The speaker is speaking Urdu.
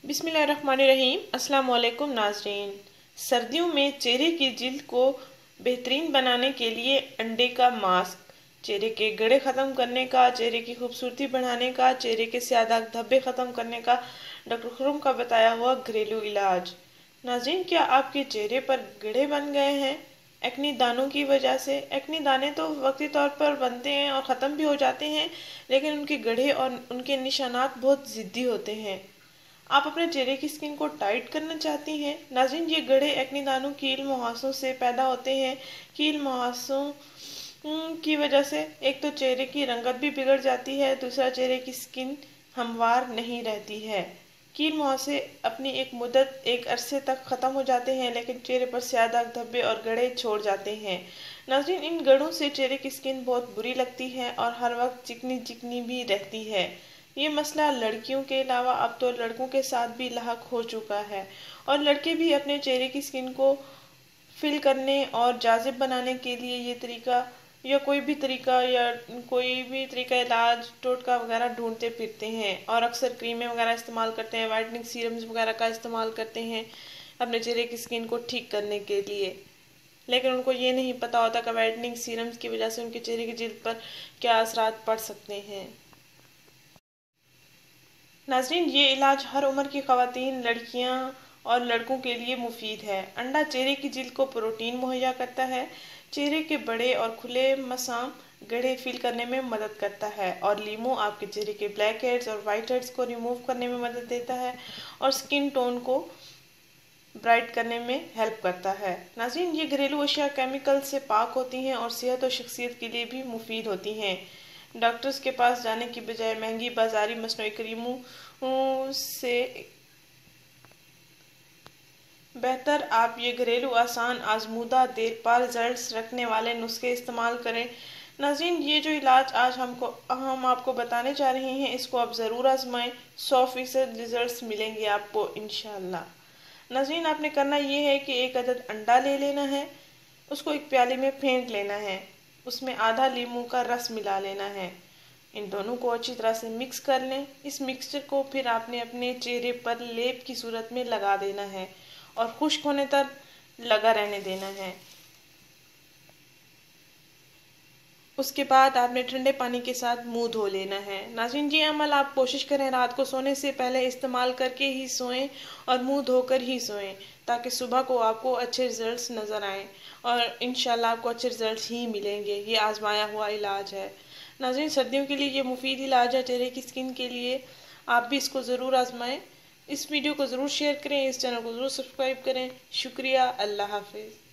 بسم اللہ الرحمن الرحیم۔ السلام علیکم ناظرین۔ سردیوں میں چہرے کی جلد کو بہترین بنانے کے لیے انڈے کا ماسک، چہرے کے گڑھے ختم کرنے کا، چہرے کی خوبصورتی بڑھانے کا، چہرے کے سیاہ داغ دھبے ختم کرنے کا ڈاکٹر خرم کا بتایا ہوا گھریلو علاج۔ ناظرین، کیا آپ کے چہرے پر گڑھے بن گئے ہیں ایکنی دانوں کی وجہ سے؟ ایکنی دانے تو وقتی طور پر بنتے ہیں اور ختم بھی ہو جاتے ہیں، لیکن ان کے گڑھے اور ان کے نشانات بہت ضدی ہوتے ہیں۔ آپ اپنے چہرے کی سکن کو ٹائٹ کرنا چاہتی ہیں؟ ناظرین، یہ گڑھے ایکنی دانوں کیل مہاسوں سے پیدا ہوتے ہیں۔ کیل مہاسوں کی وجہ سے ایک تو چہرے کی رنگت بھی بگڑ جاتی ہے، دوسرا چہرے کی سکن ہموار نہیں رہتی ہے۔ کیل مہاسے اپنی ایک عرصے تک ختم ہو جاتے ہیں، لیکن چہرے پر سیاہ داغ دھبے اور گڑھے چھوڑ جاتے ہیں۔ ناظرین، ان گڑھوں سے چہرے کی سکن بہت بری لگتی ہے اور ہر وقت چکنی چکنی بھی رہتی ہے۔ یہ مسئلہ لڑکیوں کے علاوہ اب تو لڑکوں کے ساتھ بھی لاحق ہو چکا ہے، اور لڑکے بھی اپنے چہرے کی سکن کو فل کرنے اور جاذب بنانے کے لیے یہ طریقہ یا کوئی بھی طریقہ علاج ٹوٹکا وغیرہ ڈھونڈتے پھرتے ہیں، اور اکثر کریمیں وغیرہ استعمال کرتے ہیں، وائٹننگ سیرمز وغیرہ کا استعمال کرتے ہیں اپنے چہرے کی سکن کو ٹھیک کرنے کے لیے، لیکن ان کو یہ نہیں پتا ہوتا کہ وائٹننگ سیرمز کی وجہ سے ان کے چہرے کی جلد پر کیا اثرات پڑ سکتے ہیں۔ ناظرین، یہ علاج ہر عمر کی خواتین، لڑکیاں اور لڑکوں کے لیے مفید ہے۔ انڈا چہرے کی جلد کو پروٹین مہیا کرتا ہے، چہرے کے بڑے اور کھلے مسام گڑھے فل کرنے میں مدد کرتا ہے، اور لیمو آپ کے چہرے کے بلیک ہیڈز اور وائٹ ہیڈز کو ریموو کرنے میں مدد دیتا ہے اور سکن ٹون کو برائٹ کرنے میں ہیلپ کرتا ہے۔ ناظرین، یہ گھریلو اشیاء کیمیکل سے پاک ہوتی ہیں اور صحت و شخصیت کے لیے بھی مفید ہوتی ہیں۔ ڈاکٹرز کے پاس جانے کی بجائے مہنگی بازاری مصنوعی کریموں سے بہتر آپ یہ گھریلو آسان آزمودہ دیر پا ریزلٹس رکھنے والے نسخے استعمال کریں۔ ناظرین، یہ جو علاج آج ہم آپ کو بتانے جا رہے ہیں، اس کو آپ ضرور آزمائیں، 100% ریزلٹس ملیں گے آپ کو انشاءاللہ۔ ناظرین، آپ نے کرنا یہ ہے کہ ایک عدد انڈا لے لینا ہے، اس کو ایک پیالے میں پھینٹ لینا ہے، اس میں آدھا لیموں کا رس ملا لینا ہے، ان دونوں کو اچھی طرح سے مکس کر لیں۔ اس مکسچر کو پھر آپ نے اپنے چہرے پر لیپ کی صورت میں لگا دینا ہے اور خشک ہونے تک لگا رہنے دینا ہے۔ اس کے بعد آپ نے ٹھنڈے پانی کے ساتھ منہ دھو لینا ہے۔ ناظرین، یہ عمل آپ کوشش کریں رات کو سونے سے پہلے استعمال کر کے ہی سوئیں اور منہ دھو کر ہی سوئیں، تاکہ صبح کو آپ کو اچھے رزلٹس نظر آئیں، اور انشاءاللہ آپ کو اچھے رزلٹس ہی ملیں گے۔ یہ آزمایا ہوا علاج ہے۔ ناظرین، سردیوں کے لیے یہ مفید علاج ہے چہرے کی سکن کے لیے، آپ بھی اس کو ضرور آزمائیں۔ اس ویڈیو کو ضرور شیئر کریں، اس چینل کو ضرور سبسکرائب کریں۔ شکریہ، اللہ حافظ۔